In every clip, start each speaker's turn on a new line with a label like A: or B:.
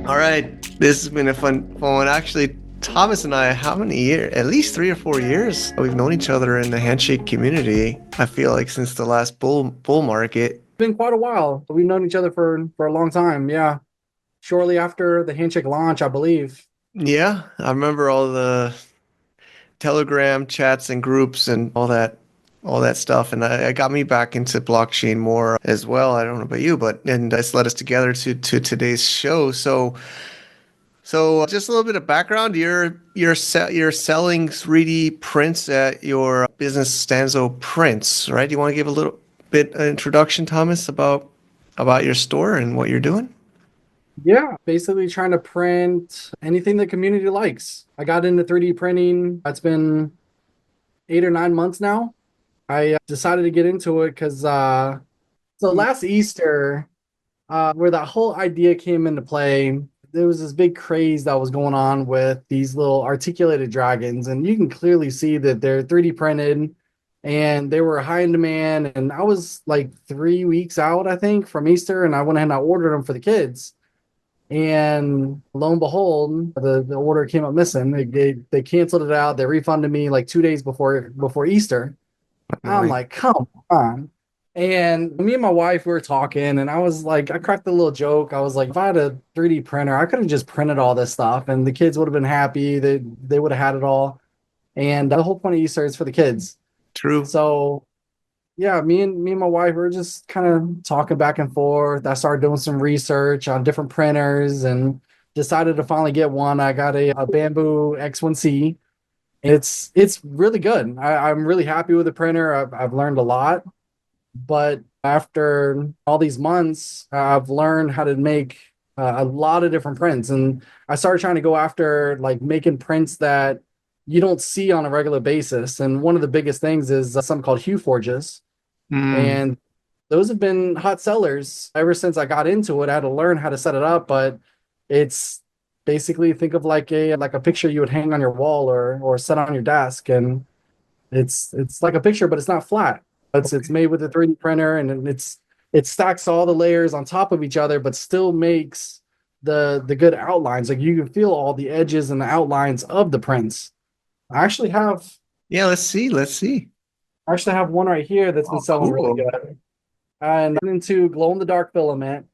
A: All right, this has been a fun one. Actually, Thomas and I, how many years? At least 3 or 4 years. We've known each other in the handshake community. I feel like since the last bull market.
B: Been quite a while. We've known each other for a long time. Yeah, shortly after the handshake launch, I believe.
A: Yeah, I remember all the Telegram chats and groups and all that stuff. And I got me back into blockchain more as well. I don't know about you, but and that's led us together to today's show. So just a little bit of background. You're selling 3D prints at your business Stanzo Prints, right? Do you want to give a little bit of introduction, Thomas, about your store and what you're doing?
B: Yeah, basically trying to print anything the community likes. I got into 3D printing. It's been 8 or 9 months now. I decided to get into it because so last Easter, where that whole idea came into play, there was this big craze that was going on with these little articulated dragons, and you can clearly see that they're 3D printed and they were high in demand. And I was like 3 weeks out, I think, from Easter, and I went ahead and I ordered them for the kids. And lo and behold, the order came up missing. They canceled it out. They refunded me like 2 days before Easter. I'm
A: Annoying.
B: like, come on. And me and my wife, we were talking, and I was like, I cracked a little joke. I was like, if I had a 3D printer, I could have just printed all this stuff, and the kids would have been happy. They would have had it all. And the whole point of Easter is for the kids.
A: True.
B: So yeah, me and my wife were just kind of talking back and forth. I started doing some research on different printers and decided to finally get one. I got a Bamboo X1C. It's really good. I'm really happy with the printer. I've learned a lot, but after all these months, I've learned how to make a lot of different prints, and I started trying to go after like making prints that you don't see on a regular basis. And one of the biggest things is something called hue forges,
A: Mm.
B: and those have been hot sellers ever since I got into it. I had to learn how to set it up, but it's basically think of like a picture you would hang on your wall or set on your desk, and it's like a picture, but it's not flat. It's
A: Okay.
B: made with a 3D printer, and it stacks all the layers on top of each other, but still makes the good outlines. Like you can feel all the edges and the outlines of the prints. I actually have
A: Yeah, let's see. Let's see.
B: I actually have one right here that's been
A: Oh,
B: selling really
A: cool.
B: good. And I'm into glow in the dark filament,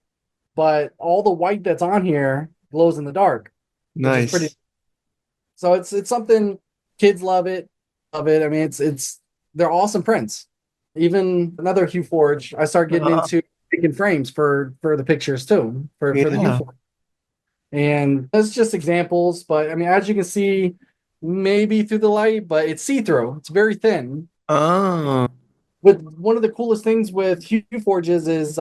B: but all the white that's on here glows in the dark, which is pretty.
A: Nice.
B: So it's something kids love it, love it. I mean, it's they're awesome prints. Even another Hue Forge, I start getting
A: Uh,
B: into making frames for the pictures too, for the Hue
A: yeah.
B: Forge. And that's just examples, but I mean, as you can see, maybe through the light, but it's see-through. It's very thin.
A: Oh,
B: But one of the coolest things with Hue Forges is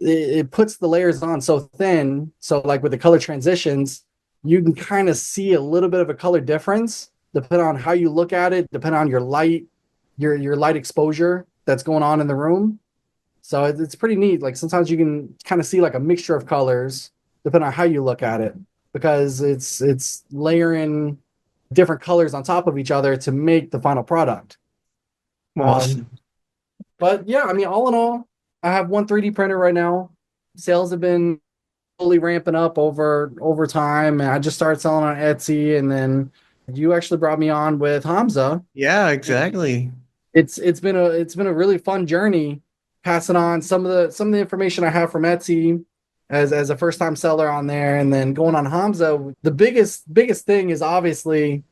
B: it puts the layers on so thin. So like with the color transitions, you can kind of see a little bit of a color difference depending on how you look at it, depending on your light, your light exposure that's going on in the room. So it's pretty neat. Like sometimes you can kind of see like a mixture of colors depending on how you look at it, because it's layering different colors on top of each other to make the final product.
A: awesome.
B: But yeah, I mean, all in all, I have one 3D printer right now. Sales have been slowly ramping up over time, and I just started selling on Etsy, and then you actually brought me on with Hamza.
A: Yeah,
B: And
A: exactly.
B: it's been a really fun journey, passing on some of the information I have from Etsy as a first time seller on there, and then going on Hamza. The biggest thing is obviously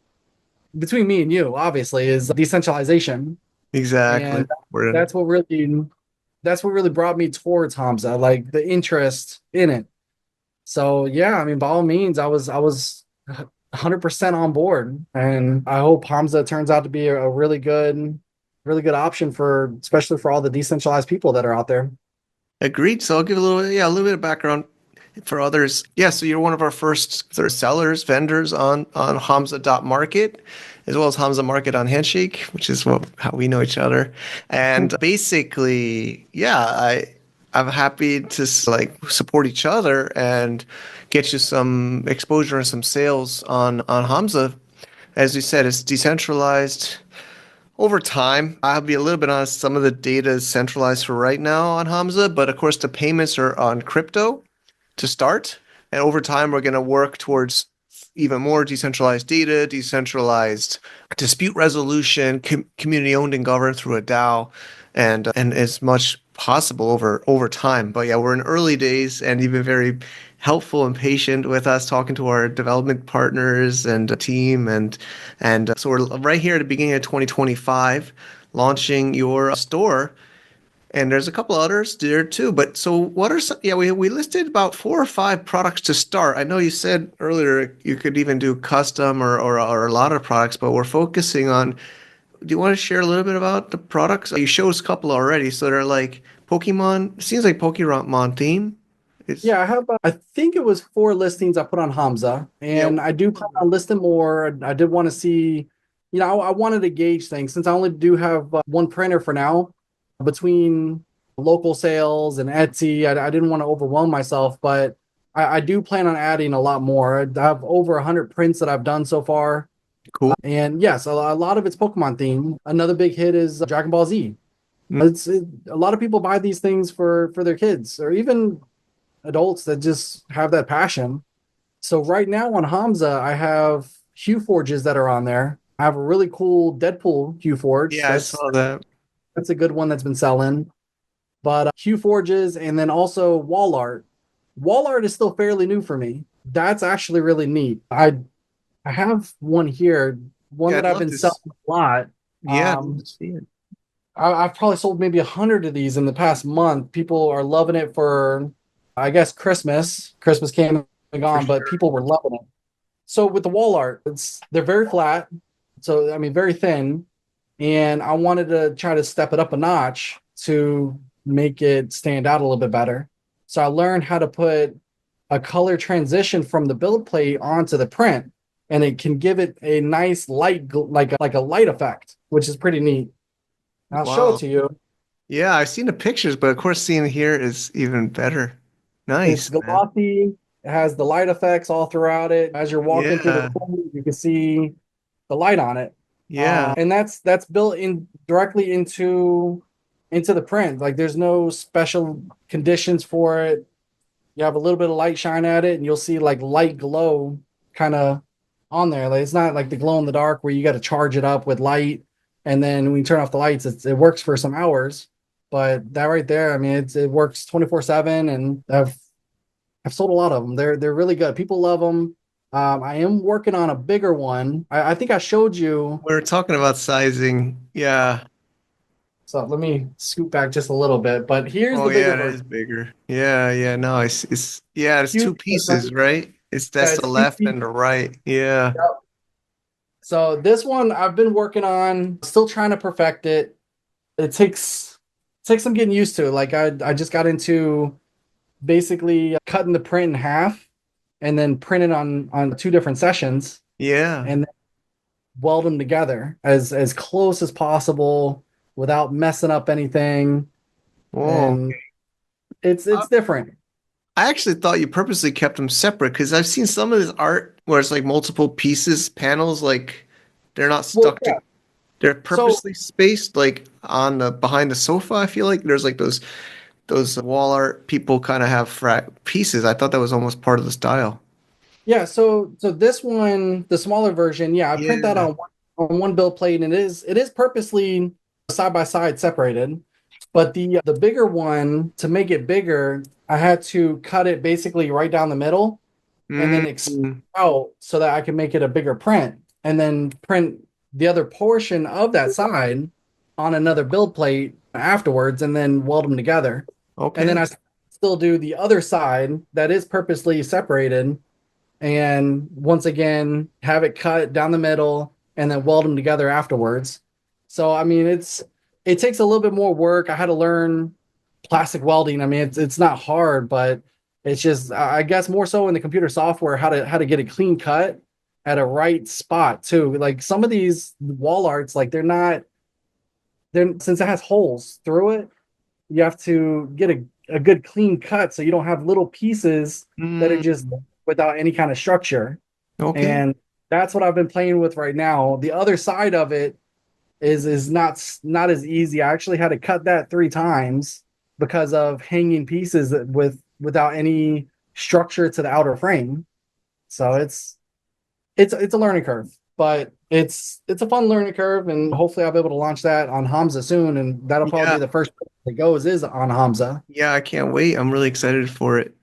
B: between me and you, obviously, is decentralization,
A: Exactly.
B: and
A: We're
B: that's what really that's what really brought me towards Hamza, like the interest in it. So yeah, I mean, by all means, I was 100% on board, and I hope Hamza turns out to be a really good option for, especially for all the decentralized people that are out there.
A: agreed. So I'll give a little bit of background for others. Yeah, so you're one of our first sort of sellers, vendors on Hamza.Market, as well as Hamza.Market on Handshake, which is how we know each other. And basically, yeah, I'm happy to like support each other and get you some exposure and some sales on Hamza. As you said, it's decentralized. Over time, I'll be a little bit honest, some of the data is centralized for right now on Hamza, but of course the payments are on crypto to start. And over time, we're going to work towards even more decentralized data, decentralized dispute resolution, community owned and governed through a DAO, and as much possible over time. But yeah, we're in early days, and you've been very helpful and patient with us, talking to our development partners and team, and so we're right here at the beginning of 2025, launching your store. And there's a couple others there too. But so what are some, yeah, we listed about 4 or 5 products to start. I know you said earlier you could even do custom or a lot of products, but we're focusing on, do you want to share a little bit about the products? You showed us a couple already. So they're like Pokemon, it seems like Pokemon theme. It's
B: Yeah, I have. I think it was 4 listings I put on Hamza,
A: yeah,
B: and I do plan on listing more. I did want to see, I wanted to gauge things since I only do have one printer for now. Between local sales and Etsy, I didn't want to overwhelm myself, but I do plan on adding a lot more. I have over 100 prints that I've done so far,
A: cool.
B: and yes, a lot of it's Pokemon theme. Another big hit is Dragon Ball Z.
A: Mm.
B: A lot of people buy these things for their kids or even adults that just have that passion. So right now on Hamza, I have Hue Forges that are on there. I have a really cool Deadpool Hue Forge.
A: Yeah, I saw that.
B: That's a good one that's been selling. But Hue Forges and then also wall art. Wall art is still fairly new for me. That's actually really neat. I have one here, one
A: Yeah,
B: that
A: I'd
B: I've
A: love
B: been
A: to.
B: selling a lot.
A: Yeah, I'd love to see it
B: I've probably sold maybe 100 of these in the past month. People are loving it for, I guess, Christmas. Christmas came and
A: for
B: gone, but
A: sure.
B: people were loving it. So with the wall art, they're very flat. So I mean, very thin. And I wanted to try to step it up a notch to make it stand out a little bit better. So I learned how to put a color transition from the build plate onto the print, and it can give it a nice light, like a light effect, which is pretty neat. I'll show it
A: Wow.
B: to you.
A: Yeah, I've seen the pictures, but of course, seeing it here is even better.
B: It's
A: Nice, man.
B: glossy. It has the light effects all throughout it. As you're walking through the
A: Yeah,
B: room, you can see the light on it.
A: yeah.
B: And that's built in directly into the print. Like there's no special conditions for it. You have a little bit of light shine at it, and you'll see like light glow kind of on there. Like it's not like the glow in the dark where you got to charge it up with light, and then when you turn off the lights, it works for some hours. But that right there, I mean, it works 24/7, and I've sold a lot of them. They're really good. People love them. I am working on a bigger one. I think I showed you.
A: We're talking about sizing. Yeah.
B: So let me scoot back just a little bit. But here's
A: Oh,
B: the bigger
A: yeah, it is
B: version.
A: bigger. Yeah, yeah. No, it's yeah, it's two
B: Huge
A: pieces,
B: difference.
A: right? It's
B: Yeah,
A: that's the
B: it's two
A: left
B: feet.
A: and the right. Yeah.
B: Yep. So this one I've been working on, still trying to perfect it. It takes some getting used to. Like I just got into basically cutting the print in half and then print it on 2 different sessions
A: Yeah.
B: and weld them together as close as possible without messing up anything.
A: Whoa.
B: And it's different.
A: I actually thought you purposely kept them separate because I've seen some of this art where it's like multiple pieces, panels, like they're not
B: Well,
A: stuck to,
B: yeah.
A: they're
B: So
A: purposely spaced like on the behind the sofa. I feel like there's like those wall art people kind of have pieces. I thought that was almost part of the style.
B: yeah, so this one, the smaller version, yeah, I print that
A: Yeah.
B: on one build plate, and it is purposely side by side separated. But the bigger one, to make it bigger, I had to cut it basically right down the middle and then expand
A: Mm,
B: out so that I can make it a bigger print, and then print the other portion of that side on another build plate afterwards, and then weld them together. And then
A: okay.
B: I still do the other side that is purposely separated and once again have it cut down the middle and then weld them together afterwards. So I mean it takes a little bit more work. I had to learn plastic welding. I mean it's not hard, but it's just I guess more so in the computer software how to get a clean cut at a right spot too. Like some of these wall arts like they're since it has holes through it, you have to get a good clean cut so you don't have little pieces that are just
A: Mm,
B: without any kind of structure.
A: okay.
B: And that's what I've been playing with right now. The other side of it is not as easy. I actually had to cut that 3 times because of hanging pieces without any structure to the outer frame. So it's a learning curve, but it's a fun learning curve, and hopefully I'll be able to launch that on Hamza soon, and that'll probably
A: Yeah,
B: be the first that goes is on Hamza.
A: yeah, I can't wait. I'm really excited for it.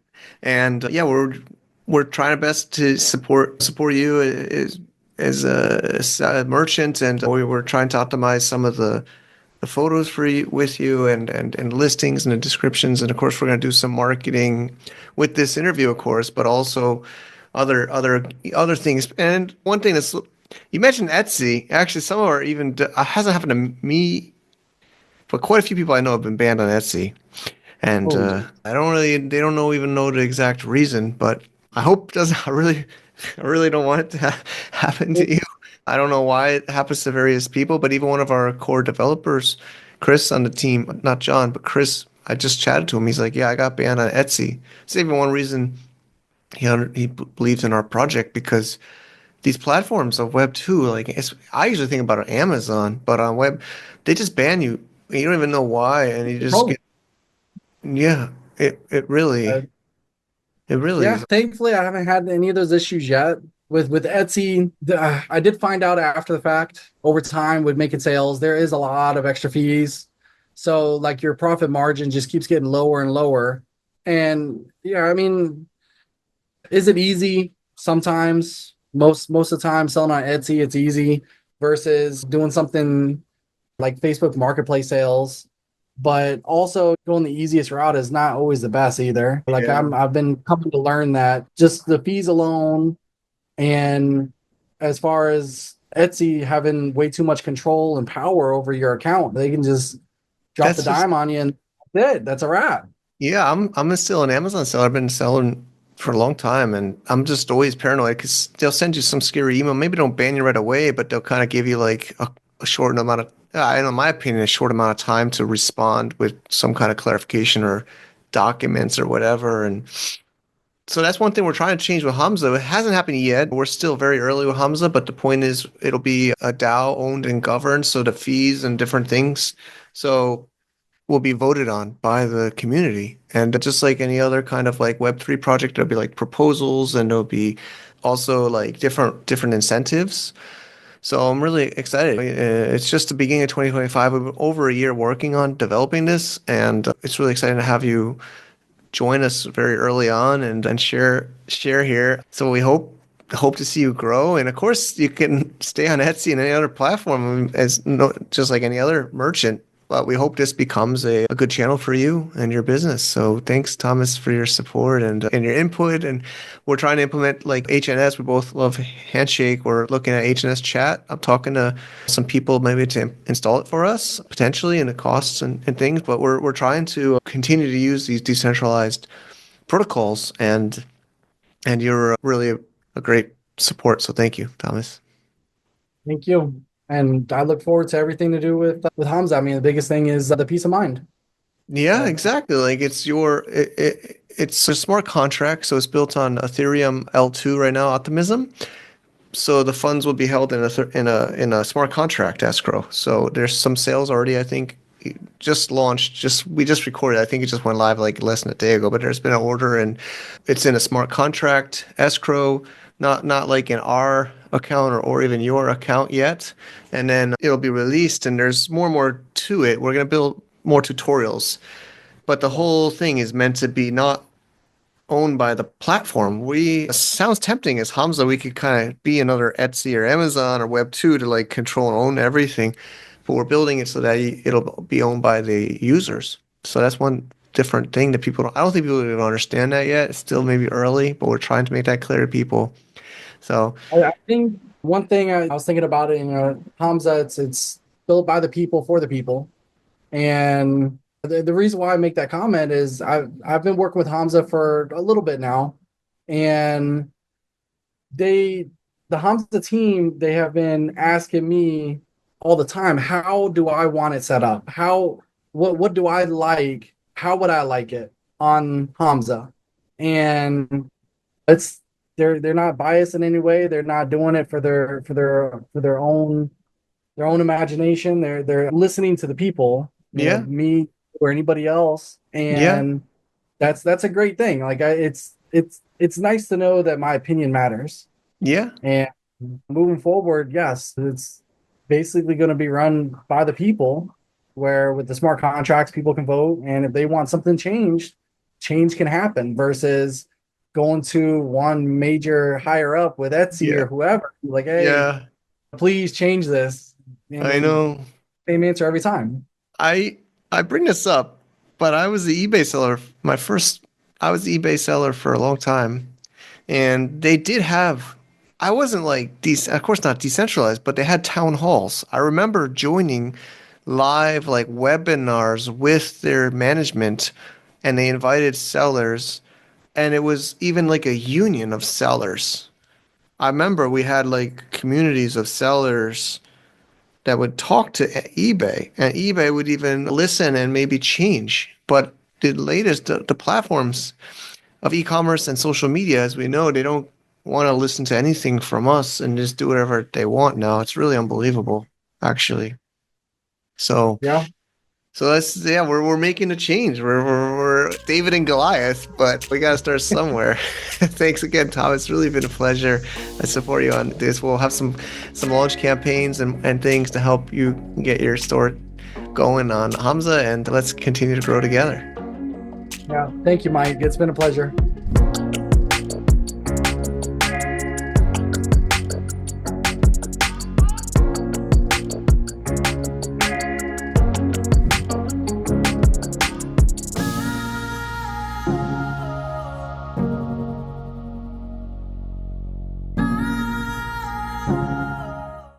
A: And yeah, we're trying our best to support you as a merchant, and we're trying to optimize some of the photos for you with you and listings and the descriptions. And of course, we're going to do some marketing with this interview, of course, but also other things. And one thing that's you mentioned Etsy. Actually, some of our even hasn't happened to me, but quite a few people I know have been banned on Etsy. And
B: Oh, geez.
A: I don't really, they don't know even know the exact reason, but I hope it doesn't. I really don't want it to happen to you. I don't know why it happens to various people, but even one of our core developers, Chris on the team, not John, but Chris, I just chatted to him. He's like, "Yeah, I got banned on Etsy." It's even one reason he believes in our project because these platforms of Web 2, like I usually think about Amazon, but on Web, they just ban you. You don't even know why, and you just
B: Pro.
A: get yeah.
B: Uh,
A: It really
B: yeah,
A: is.
B: thankfully I haven't had any of those issues yet. With Etsy, I did find out after the fact over time with making sales, there is a lot of extra fees. So like your profit margin just keeps getting lower and lower. And yeah, I mean, is it easy? Sometimes. Most of the time selling on Etsy, it's easy versus doing something like Facebook Marketplace sales. But also going the easiest route is not always the best either. Like
A: Yeah.
B: I've been coming to learn that just the fees alone, and as far as Etsy having way too much control and power over your account, they can just drop the
A: That's just
B: dime on you and that's it. That's a wrap.
A: yeah, I'm still an Amazon seller. I've been selling for a long time and I'm just always paranoid because they'll send you some scary email. Maybe don't ban you right away, but they'll kind of give you like a short amount of in my opinion, a short amount of time to respond with some kind of clarification or documents or whatever. And so that's one thing we're trying to change with Hamza. It hasn't happened yet. We're still very early with Hamza, but the point is it'll be a DAO owned and governed, so the fees and different things. So will be voted on by the community. And just like any other kind of like Web3 project, there'll be like proposals and there'll be also like different incentives. So I'm really excited. It's just the beginning of 2025. We've been over a year working on developing this, and it's really exciting to have you join us very early on and share here. So we hope to see you grow, and of course you can stay on Etsy and any other platform as no, just like any other merchant. But we hope this becomes a good channel for you and your business. So thanks, Thomas, for your support and your input. And we're trying to implement like HNS. We both love Handshake. We're looking at HNS chat. I'm talking to some people maybe to install it for us potentially and the costs and things. But we're trying to continue to use these decentralized protocols and you're really a great support. So thank you, Thomas.
B: Thank you. And I look forward to everything to do with Hamza. I mean, the biggest thing is the peace of mind.
A: Yeah,
B: Uh,
A: exactly. Like it's a smart contract, so it's built on Ethereum L2 right now, Optimism. So the funds will be held in a smart contract escrow. So there's some sales already, I think, just launched. Just we just recorded. I think it just went live like less than a day ago. But there's been an order and it's in a smart contract escrow, not like in our account or even your account yet. And then it'll be released, and there's more and more to it. We're gonna build more tutorials, but the whole thing is meant to be not owned by the platform. We sounds tempting as Hamza. We could kind of be another Etsy or Amazon or Web2 to like control and own everything, but we're building it so that it'll be owned by the users. So that's one different thing that people don't, I don't think people even understand that yet. It's still maybe early, but we're trying to make that clear to people. So
B: I think one thing I was thinking about it, Hamza, it's built by the people for the people. And the reason why I make that comment is I've been working with Hamza for a little bit now, and they the Hamza team they have been asking me all the time, how do I want it set up? What do I like? How would I like it on Hamza? And it's they're not biased in any way. They're not doing it for their own imagination. They're listening to the people,
A: yeah,
B: me or anybody else,
A: yeah,
B: and that's a great thing. Like it's it's nice to know that my opinion matters.
A: Yeah.
B: And moving forward, yes, it's basically going to be run by the people, where with the smart contracts, people can vote. And if they want something changed, change can happen versus going to one major higher up with Etsy
A: Yeah.
B: or whoever, like, hey,
A: Yeah.
B: please change this.
A: I
B: And
A: know.
B: same answer every time.
A: I I bring this up, but I was the eBay seller. I was the eBay seller for a long time, and they did have. I wasn't like of course not decentralized, but they had town halls. I remember joining live like webinars with their management, and they invited sellers, and it was even like a union of sellers. I remember we had like communities of sellers that would talk to eBay, and eBay would even listen and maybe change. But the platforms of e-commerce and social media, as we know, they don't want to listen to anything from us and just do whatever they want now. It's really unbelievable, actually. So,
B: Yeah.
A: so that's yeah, we're making a change. We're David and Goliath, but we got to start somewhere. Thanks again, Tom. It's really been a pleasure. I support you on this. We'll have some launch campaigns and things to help you get your store going on Hamza, and let's continue to grow together.
B: Yeah. Thank you, Mike. It's been a pleasure.